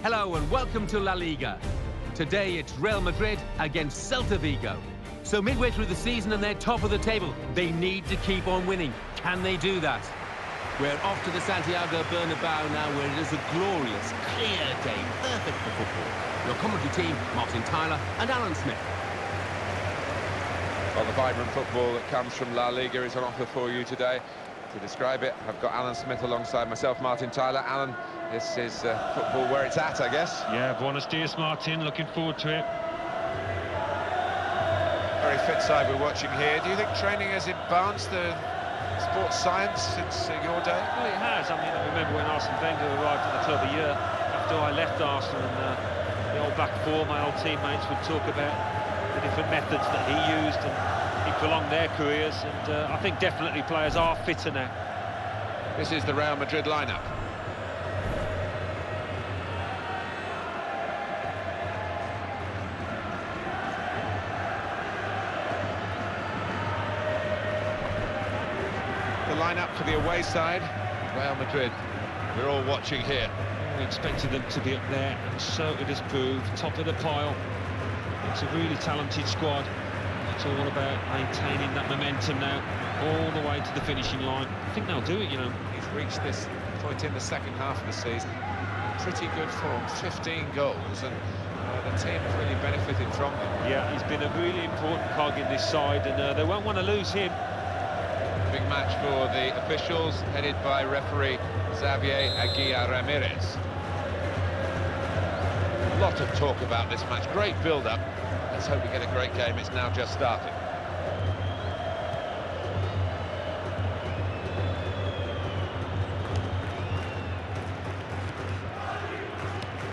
Hello and welcome to La Liga. Today it's Real Madrid against Celta Vigo. So midway through the season and they're top of the table, they need to keep on winning. Can they do that? We're off to the Santiago Bernabeu now, where it is a glorious, clear day, perfect for football. Your commentary team, Martin Tyler and Alan Smith. Well, the vibrant football that comes from La Liga is on offer for you today. To describe it, I've got Alan Smith alongside myself, Martin Tyler. Alan, this is football where it's at, I guess. Yeah, buenos dias, Martin. Looking forward to it. Very fit side we're watching here. Do you think training has advanced the sports science since your day? Well, it has. I mean, I remember when Arsene Wenger arrived at the club a year after I left Arsenal, and the old back four, my old teammates would talk about the different methods that he used, and he prolonged their careers, and I think definitely players are fitter now. This is the Real Madrid lineup. The lineup for the away side, Real Madrid. We're all watching here. We expected them to be up there, and so it has proved. Top of the pile. It's a really talented squad. It's all about maintaining that momentum now, all the way to the finishing line. I think they'll do it, you know. He's reached this point in the second half of the season. Pretty good form, 15 goals, and the team has really benefited from him. Yeah, he's been a really important cog in this side, and they won't want to lose him. Big match for the officials, headed by referee Xavier Aguirre Ramirez. A lot of talk about this match, great build-up. Let's hope we get a great game. It's now just starting.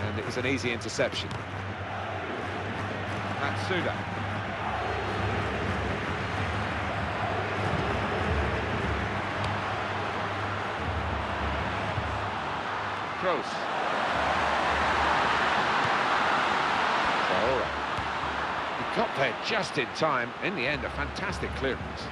And it was an easy interception. Matsuda. Kroos. He got there just in time. In the end, a fantastic clearance.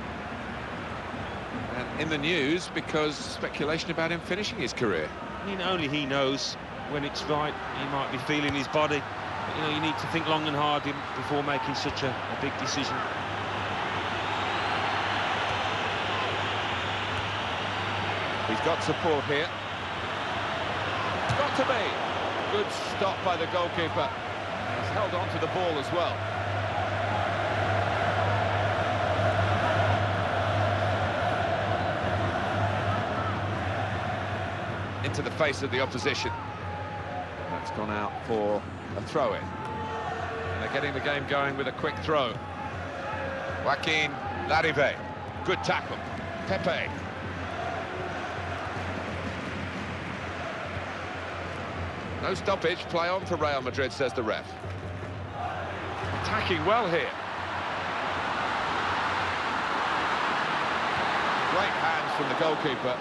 And in the news, because speculation about him finishing his career. I mean, only he knows when it's right. He might be feeling his body. But, you know, you need to think long and hard before making such a big decision. He's got support here. Got to be. Good stop by the goalkeeper. He's held on to the ball as well. Into the face of the opposition. That's gone out for a throw-in. And they're getting the game going with a quick throw. Joaquin Larive. Good tackle. Pepe. No stoppage, play on for Real Madrid, says the ref. Attacking well here. Great hands from the goalkeeper.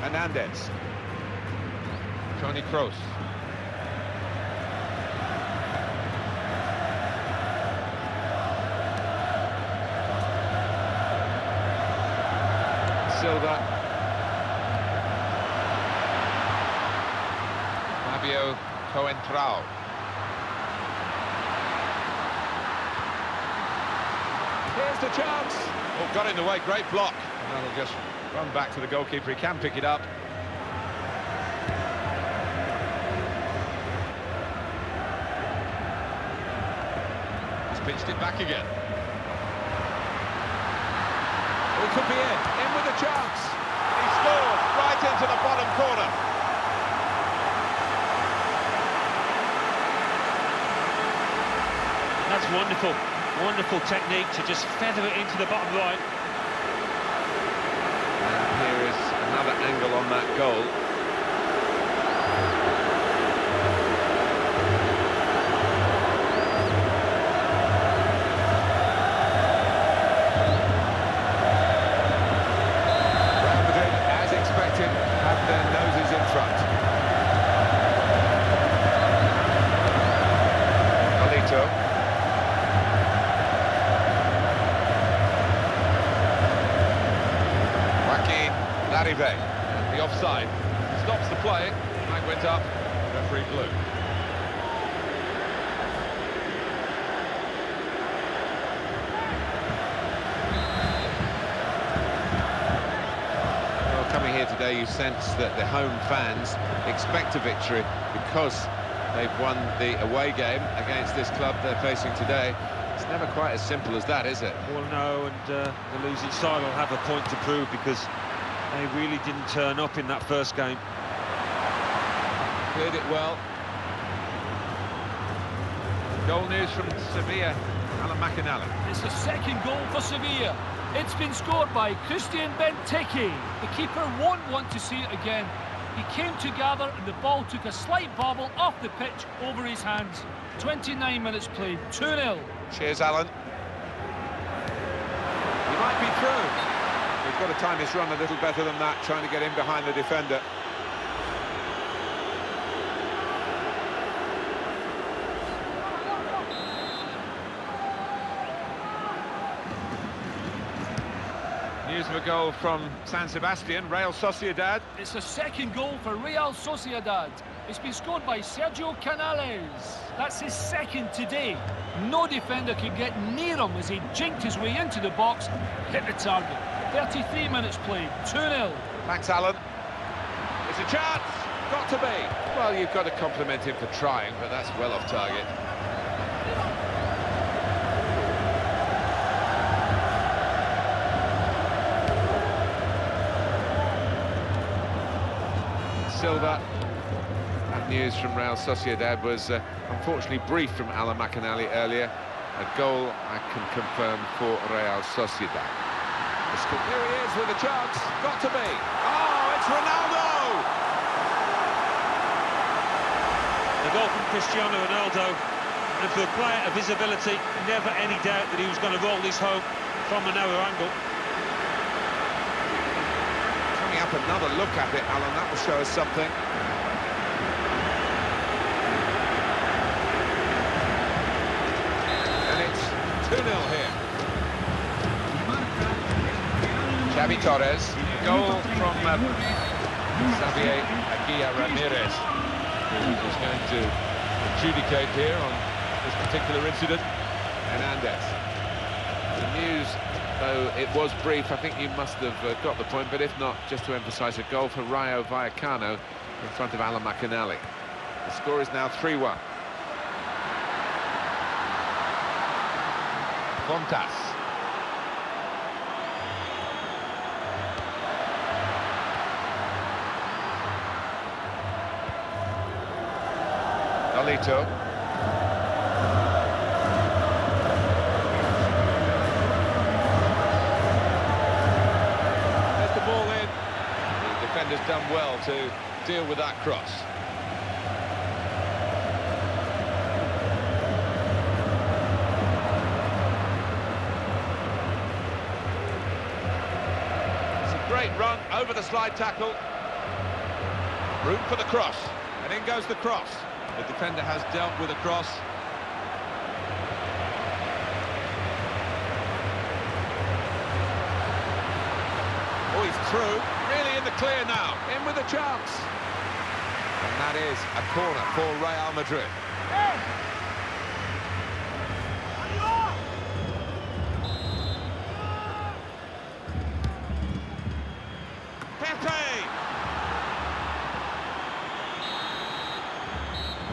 Hernandez. Toni Kroos. Silva. Fabio Coentrao. Here's the chance. Oh, got in the way, great block. And that'll just run back to the goalkeeper, he can pick it up. He's pitched it back again. It could be in with a chance. He scores right into the bottom corner. That's wonderful. Wonderful technique to just feather it into the bottom right. And here is another angle on that goal. Have their noses in front. Alito. Larive. The offside stops the play. Flag went up. Referee blew. Well, coming here today, you sense that the home fans expect a victory because they've won the away game against this club they're facing today. It's never quite as simple as that, is it? Well, no, and the losing side will have a point to prove because they really didn't turn up in that first game. Cleared it well. Goal news from Sevilla, Alan McInally. It's the second goal for Sevilla. It's been scored by Christian Benteke. The keeper won't want to see it again. He came together and the ball took a slight bobble off the pitch over his hands. 29 minutes played, 2-0. Cheers, Alan. He might be through. He's got to time his run a little better than that, trying to get in behind the defender. News of a goal from San Sebastian, Real Sociedad. It's the second goal for Real Sociedad. It's been scored by Sergio Canales. That's his second today. No defender could get near him as he jinked his way into the box, hit the target. 33 minutes played, 2-0. Thanks, Alan. It's a chance. Got to be. Well, you've got to compliment him for trying, but that's well off target. Silva. That news from Real Sociedad was unfortunately brief from Alan McInally earlier. A goal, I can confirm, for Real Sociedad. Here he is with a chance. Got to be. Oh, it's Ronaldo! The goal from Cristiano Ronaldo, and for a player of his ability, never any doubt that he was going to roll this home from a narrow angle. Coming up, another look at it, Alan. That will show us something. And it's 2-0 here. Xavi Torres, goal from Xavier Aguirre Ramirez, who is going to adjudicate here on this particular incident. Hernandez. The news, though it was brief, I think you must have got the point, but if not, just to emphasise, a goal for Rayo Vallecano in front of Alan McInally. The score is now 3-1. Fontas. Nolito. There's the ball in. The defender's done well to deal with that cross. It's a great run over the slide tackle. Room for the cross. And in goes the cross. The defender has dealt with a cross. Oh, he's through. Really in the clear now. In with a chance. And that is a corner for Real Madrid.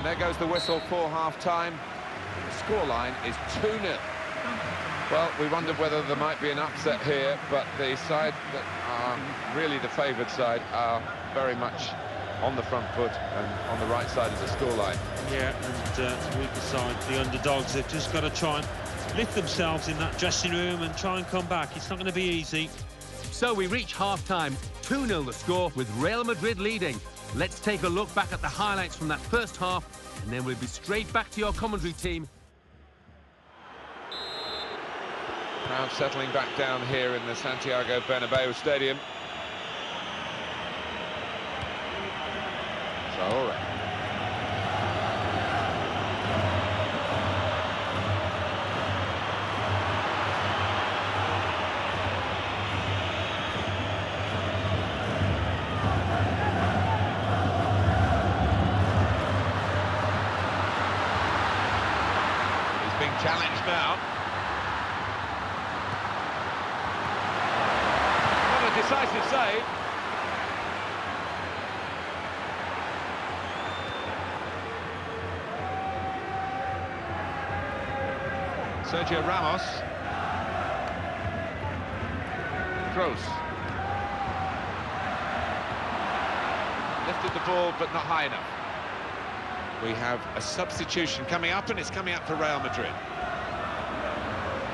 There goes the whistle for half-time. The scoreline is 2-0. Well, we wondered whether there might be an upset here, but the side that are really the favoured side are very much on the front foot and on the right side of the scoreline. Yeah, and the weaker side, the underdogs, they've just got to try and lift themselves in that dressing room and try and come back. It's not going to be easy. So we reach half-time, 2-0 the score, with Real Madrid leading. Let's take a look back at the highlights from that first half, and then we'll be straight back to your commentary team. Crowd settling back down here in the Santiago Bernabeu Stadium. Traore. being challenged now. Not a decisive save. Sergio Ramos. Kroos. Lifted the ball, but not high enough. We have a substitution coming up, and it's coming up for Real Madrid.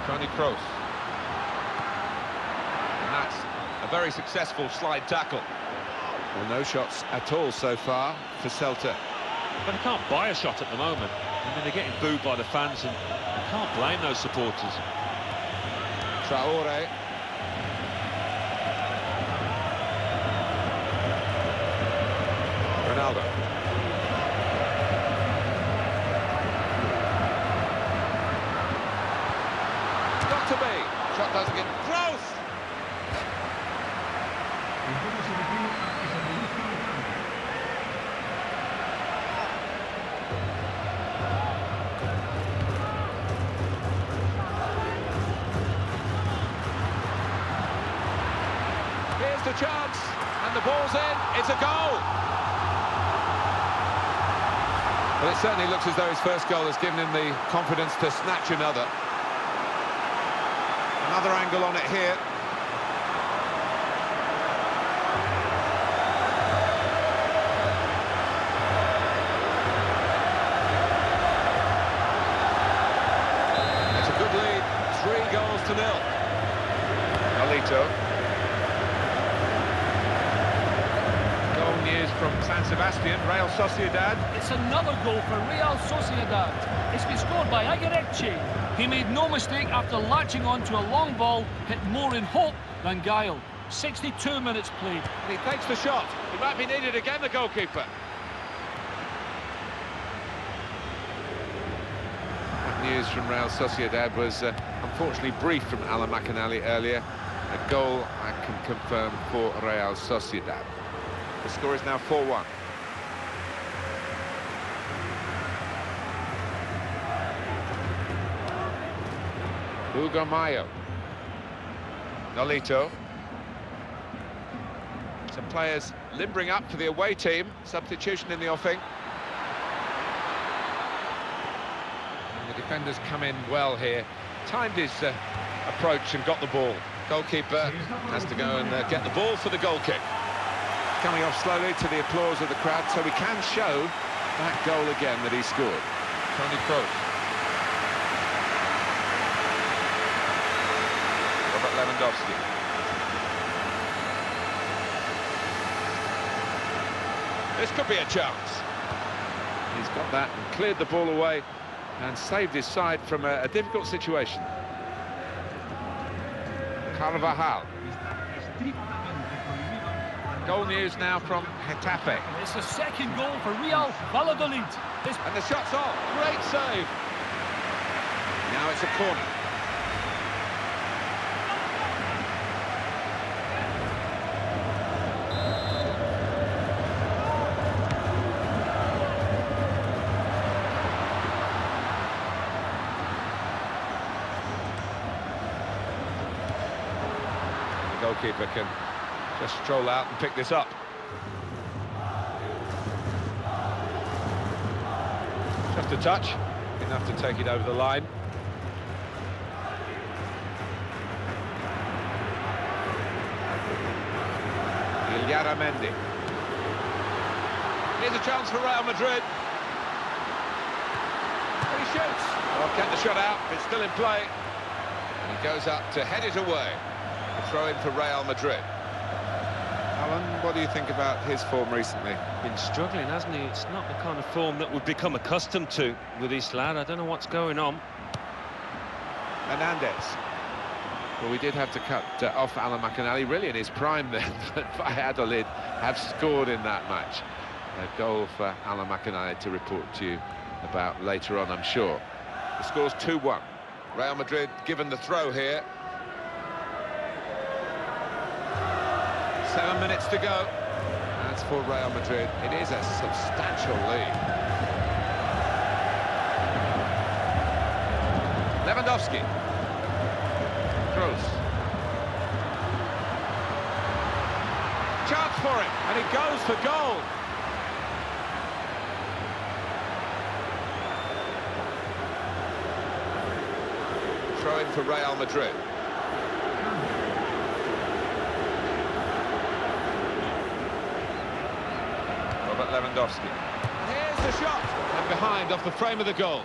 Toni Kroos. And that's a very successful slide tackle. Well, no shots at all so far for Celta. But they can't buy a shot at the moment. I mean, they're getting booed by the fans, and you can't blame those supporters. Traore. Ronaldo. Got to be. Shot doesn't get close. Here's the chance, and the ball's in. It's a goal. Well, it certainly looks as though his first goal has given him the confidence to snatch another. Another angle on it here. It's a good lead, 3-0. Nolito. News from San Sebastian, Real Sociedad. It's another goal for Real Sociedad. It's been scored by Aguirre. He made no mistake after latching on to a long ball, hit more in hope than guile. 62 minutes played. And he takes the shot. He might be needed again, the goalkeeper. That news from Real Sociedad was unfortunately brief from Alan McInally earlier. A goal, I can confirm, for Real Sociedad. The score is now 4-1. Hugo Mayo. Nolito. Some players limbering up for the away team. Substitution in the offing. And the defenders come in well here. Timed his approach and got the ball. Goalkeeper has to go and get the ball for the goal kick. Coming off slowly to the applause of the crowd, so we can show that goal again that he scored. Toni Kroos. Robert Lewandowski. This could be a chance. He's got that and cleared the ball away and saved his side from a difficult situation. Carvajal. Goal news now from Getafe. It's the second goal for Real Valladolid. And the shot's on. Great save. Now it's a corner. The goalkeeper can just stroll out and pick this up. Just a touch, enough to take it over the line. Caldeira-Brant. Here's a chance for Real Madrid. And he shoots. Well, get the shot out, it's still in play. And he goes up to head it away. A throw in for Real Madrid. Alan, what do you think about his form recently? Been struggling, hasn't he? It's not the kind of form that we've become accustomed to with this lad. I don't know what's going on. Hernandez. Well, we did have to cut off Alan McInally, really in his prime there, but Valladolid have scored in that match. A goal for Alan McInally to report to you about later on, I'm sure. The score's 2-1. Real Madrid given the throw here. 7 minutes to go. That's for Real Madrid. It is a substantial lead. Lewandowski. Kroos. Chance for him, and he goes for goal. Throw in for Real Madrid. Robert Lewandowski. Here's the shot. And behind, off the frame of the goal.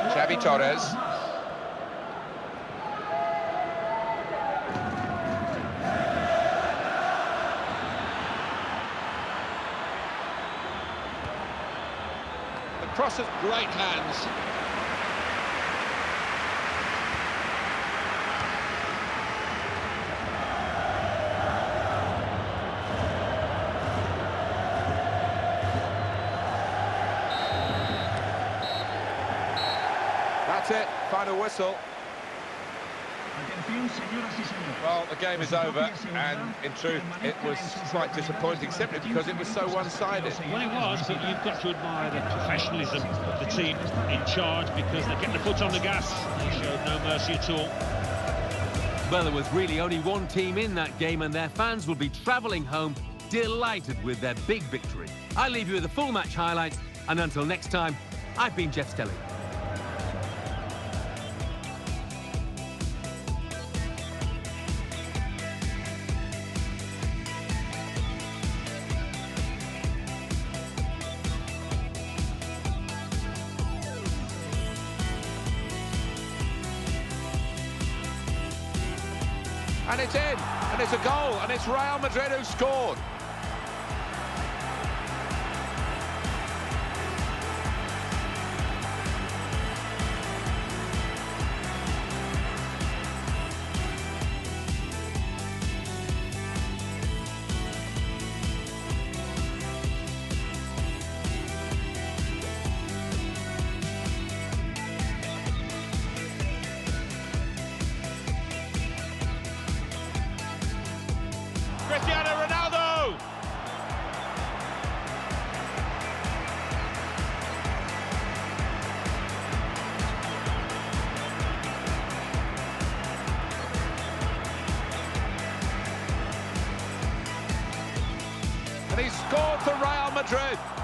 Xavi Torres. The cross is great hands. That's it, final whistle. Well, the game is over, and in truth, it was quite disappointing, simply because it was so one-sided. Well, it was, but you've got to admire the professionalism of the team in charge, because they get the foot on the gas. They showed no mercy at all. Well, there was really only one team in that game, and their fans will be travelling home delighted with their big victory. I leave you with the full match highlights, and until next time, I've been Jeff Stelling. And it's in, and it's a goal, and it's Real Madrid who scored. Cristiano Ronaldo! And he scored for Real Madrid.